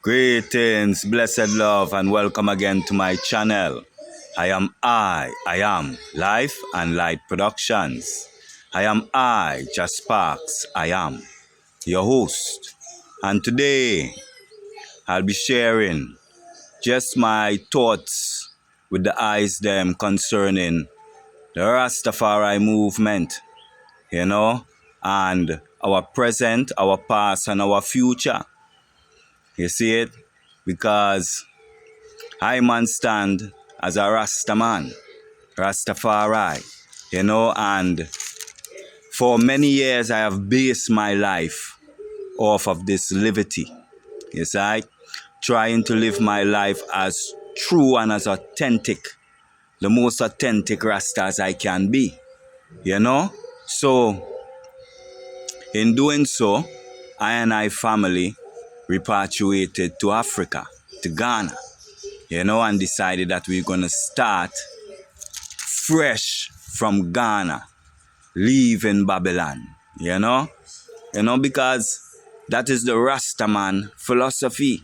Greetings, blessed love, and welcome again to my channel. I am Life and Light Productions. Just Sparks, I am your host. And today, I'll be sharing just my thoughts with the eyes them concerning the Rastafari movement, and our present, our past, and our future. You see it? Because I man stand as a Rasta man, Rastafari, and for many years I have based my life off of this liberty. Yes, trying to live my life as true and as authentic, the most authentic Rasta as I can be, So, in doing so, I and I family repatriated to Africa, to Ghana, and decided that we're going to start fresh from Ghana, leaving Babylon, because that is the Rastaman philosophy,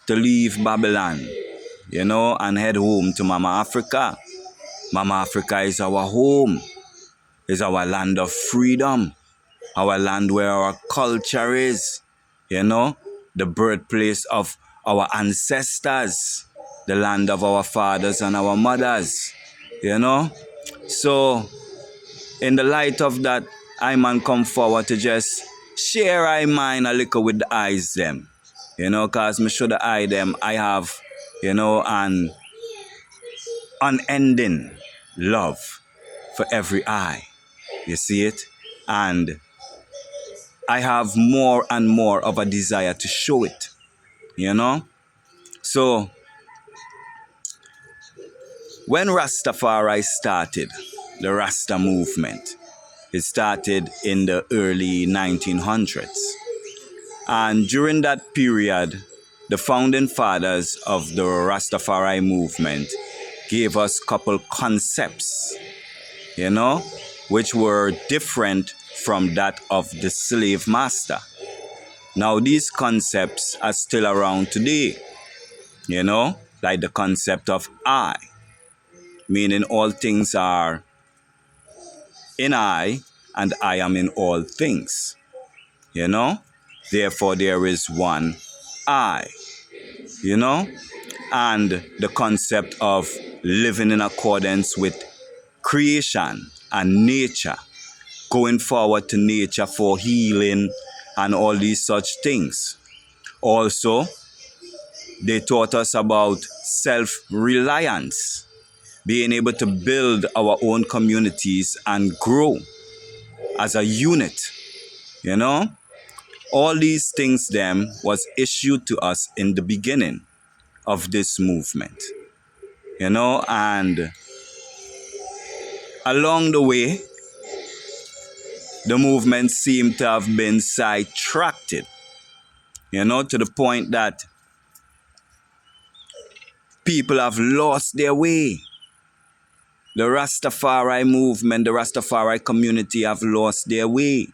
to leave Babylon, and head home to Mama Africa. Mama Africa is our home, is our land of freedom, our land where our culture is, the birthplace of our ancestors, the land of our fathers and our mothers, So, in the light of that, I man come forward to just share I mind a little with the eyes them, cause me show the eye them I have, an unending love for every eye. You see it? And I have more and more of a desire to show it, So, when Rastafari started, the Rasta movement, it started in the early 1900s. And during that period, the founding fathers of the Rastafari movement gave us a couple concepts, which were different from that of the slave master. Now, these concepts are still around today, like the concept of I, meaning all things are in I, and I am in all things, Therefore, there is one I, and the concept of living in accordance with creation and nature, going forward to nature for healing and all these such things. Also, they taught us about self-reliance, being able to build our own communities and grow as a unit, All these things then was issued to us in the beginning of this movement, and along the way, the movement seemed to have been sidetracked, to the point that people have lost their way. The Rastafari movement, the Rastafari community have lost their way.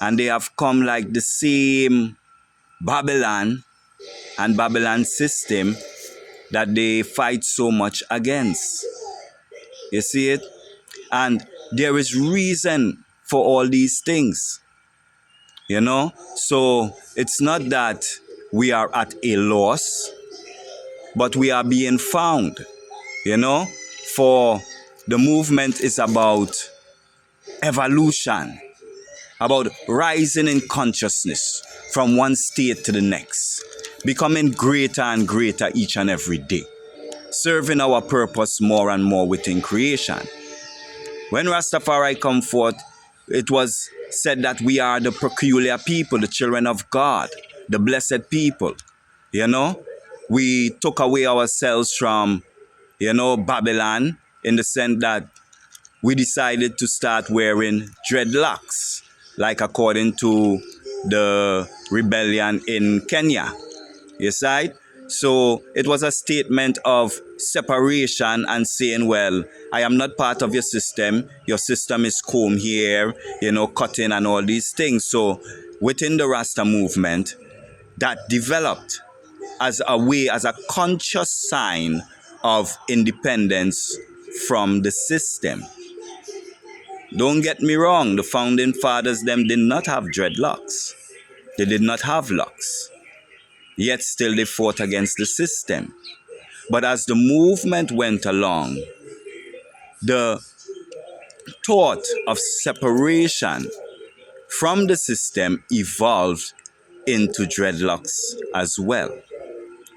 And they have come like the same Babylon and Babylon system that they fight so much against. You see it? And there is reason for all these things, So it's not that we are at a loss, but we are being found, For the movement is about evolution, about rising in consciousness from one state to the next, becoming greater and greater each and every day, serving our purpose more and more within creation. When Rastafari come forth, it was said that we are the peculiar people, the children of God, the blessed people, We took away ourselves from, Babylon, in the sense that we decided to start wearing dreadlocks, like according to the rebellion in Kenya. Yes, right? So it was a statement of separation and saying, well, I am not part of your system. Your system is comb here, cutting and all these things. So within the Rasta movement, that developed. as a way, as a conscious sign of independence from the system. Don't get me wrong, the founding fathers them did not have dreadlocks. They did not have locks. Yet still they fought against the system. But as the movement went along, the thought of separation from the system evolved into dreadlocks as well.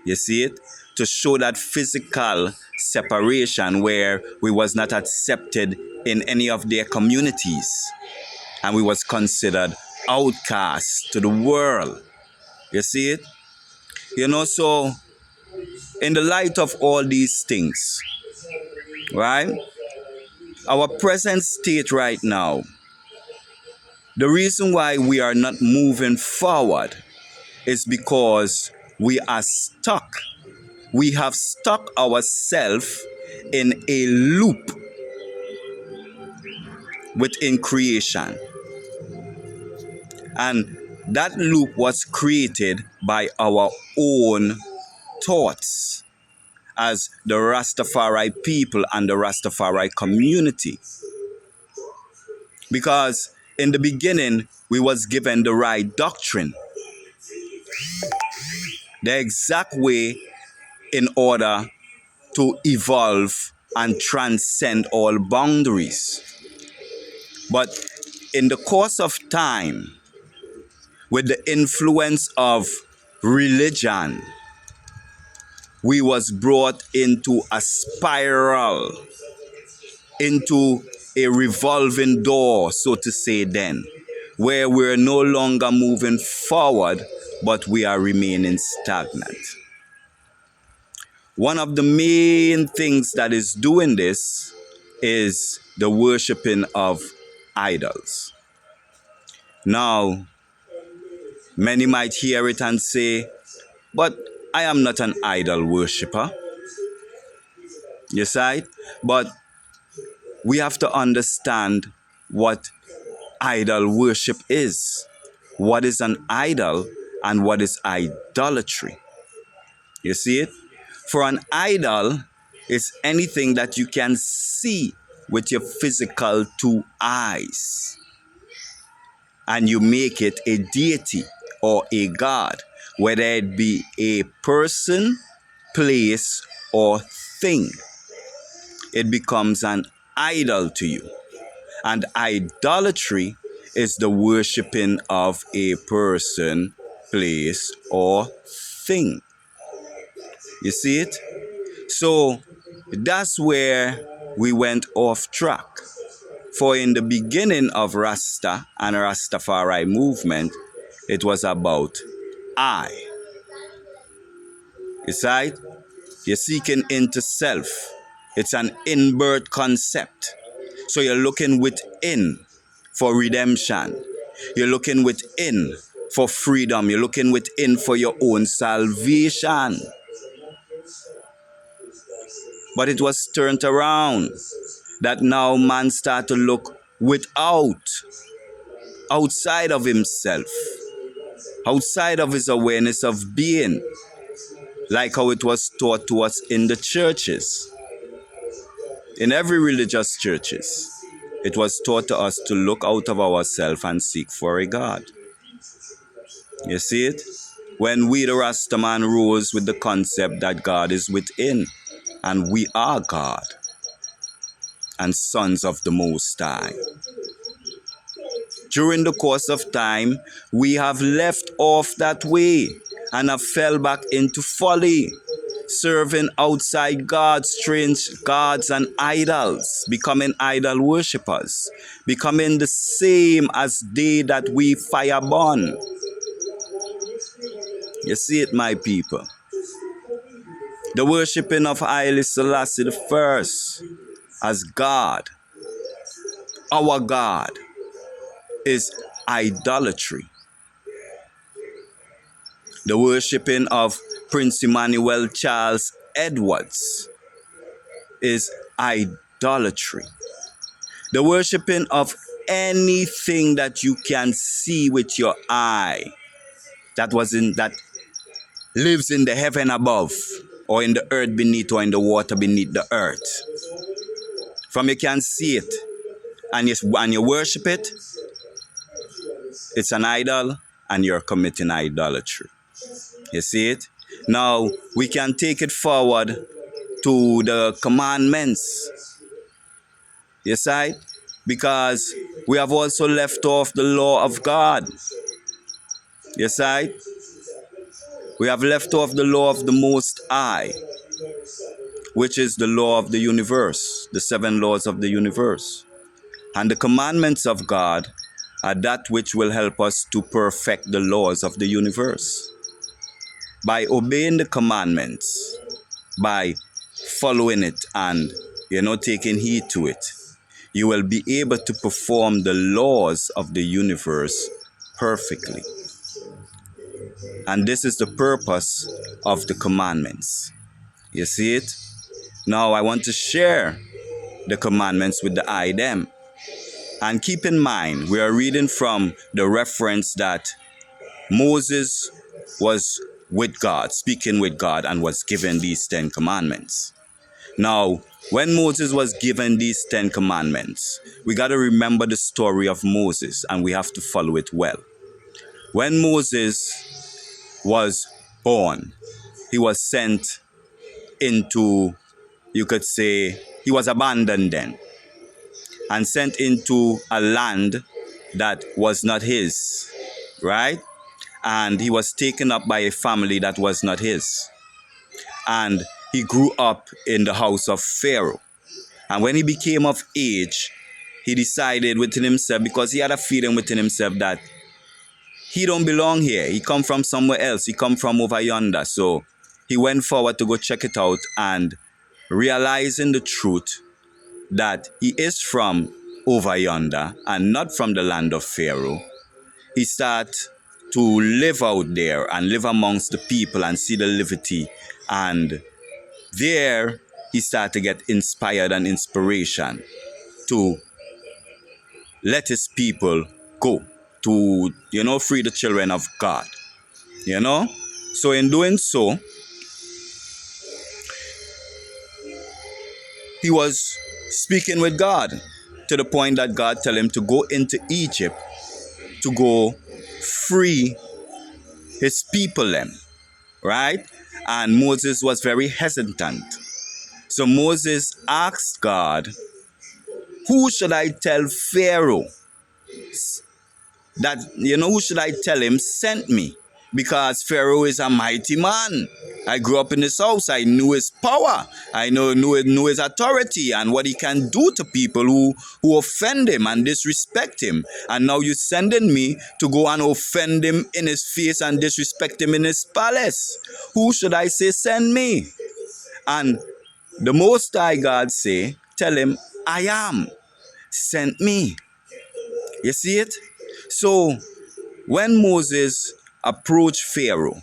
You see it? To show that physical separation where we was not accepted in any of their communities and we was considered outcasts to the world. You see it? So in the light of all these things, right? Our present state right now, the reason why we are not moving forward is because we are stuck. We have stuck ourselves in a loop within creation. And that loop was created by our own thoughts as the Rastafari people and the Rastafari community. Because in the beginning, we was given the right doctrine, the exact way in order to evolve and transcend all boundaries. But in the course of time, with the influence of religion, we was brought into a spiral, into a revolving door, so to say then, where we're no longer moving forward, but we are remaining stagnant. One of the main things that is doing this is the worshiping of idols. Now, many might hear it and say, but I am not an idol worshipper. You see? But we have to understand what idol worship is. What is an idol and what is idolatry? You see it? For an idol is anything that you can see with your physical two eyes. And you make it a deity or a god, whether it be a person, place, or thing. It becomes an idol to you. And idolatry is the worshipping of a person, place, or thing. You see it? So that's where we went off track. For in the beginning of Rasta and Rastafari movement, it was about I. You see it? You're seeking into self. It's an inbirth concept. So you're looking within for redemption. You're looking within for freedom. You're looking within for your own salvation. But it was turned around that now man start to look outside of himself, outside of his awareness of being, like how it was taught to us in the churches. In every religious churches, it was taught to us to look out of ourselves and seek for a God. You see it? When we, the Rastaman, rose with the concept that God is within, and we are God, and sons of the Most High. During the course of time, we have left off that way and have fell back into folly, serving outside gods, strange gods and idols, becoming idol worshippers, becoming the same as they that we fire burn. You see it, my people? The worshipping of Haile Selassie the First as God, our God, is idolatry. The worshipping of Prince Emmanuel Charles Edwards is idolatry. The worshipping of anything that you can see with your eye that was in that lives in the heaven above, or in the earth beneath, or in the water beneath the earth. From you can see it, and you worship it, it's an idol, and you're committing idolatry. You see it? Now, we can take it forward to the commandments. You see? Because we have also left off the law of God. You see? We have left off the law of the Most High, which is the law of the universe, the 7 laws of the universe. And the commandments of God are that which will help us to perfect the laws of the universe. By obeying the commandments, by following it and, taking heed to it, you will be able to perform the laws of the universe perfectly. And this is the purpose of the commandments. You see it? Now I want to share the commandments with the I, them. And keep in mind, we are reading from the reference that Moses was with God, speaking with God, and was given these 10 commandments. Now, when Moses was given these 10 commandments, we got to remember the story of Moses, and we have to follow it well. When Moses was born, he was sent into, you could say, he was abandoned then, and sent into a land that was not his, right? And he was taken up by a family that was not his. And he grew up in the house of Pharaoh. And when he became of age, he decided within himself, because he had a feeling within himself that he don't belong here. He come from somewhere else. He come from over yonder. So he went forward to go check it out, and realizing the truth that he is from over yonder and not from the land of Pharaoh, he started to live out there and live amongst the people and see the liberty. And there he started to get inspired and inspiration to let his people go, to, free the children of God, So in doing so, he was speaking with God to the point that God tell him to go into Egypt to go free his people them, right? And Moses was very hesitant. So Moses asked God, who should I tell Pharaoh that, who should I tell him sent me? Because Pharaoh is a mighty man. I grew up in his house. I knew his power. I knew his authority and what he can do to people who offend him and disrespect him. And now you're sending me to go and offend him in his face and disrespect him in his palace. Who should I say send me? And the Most High God say, tell him, I am sent me. You see it? So when Moses approached Pharaoh,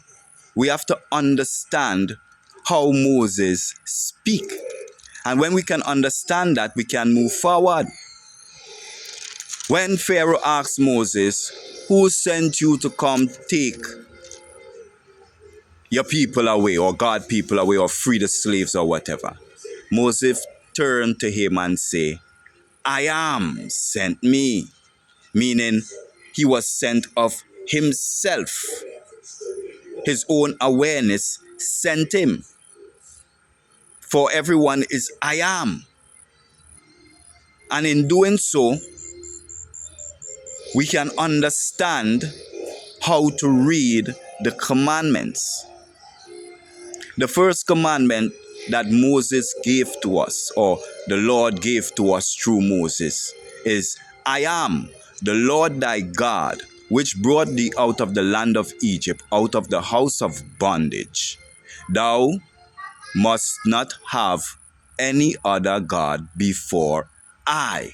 we have to understand how Moses speak. And when we can understand that, we can move forward. When Pharaoh asked Moses, who sent you to come take your people away, or God people away, or free the slaves, or whatever? Moses turned to him and say, I am sent me. Meaning he was sent of himself. His own awareness sent him. For everyone is I am. And in doing so, we can understand how to read the commandments. The first commandment that Moses gave to us, or the Lord gave to us through Moses, is I am the Lord thy God, which brought thee out of the land of Egypt, out of the house of bondage. Thou must not have any other God before I.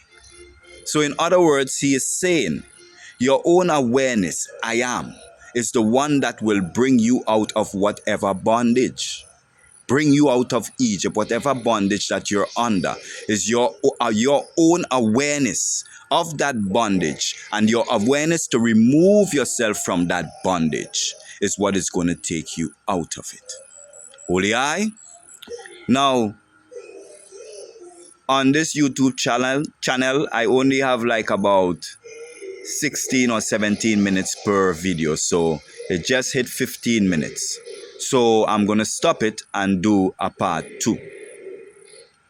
So in other words, he is saying, your own awareness, I am, is the one that will bring you out of whatever bondage. Bring you out of Egypt, whatever bondage that you're under, is your own awareness of that bondage, and your awareness to remove yourself from that bondage is what is going to take you out of it. Holy I. Now, on this YouTube channel, I only have like about 16 or 17 minutes per video. So it just hit 15 minutes. So I'm going to stop it and do a part 2.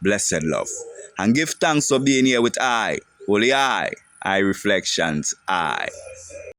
Blessed love. And give thanks for being here with I, Holy I Reflections, I.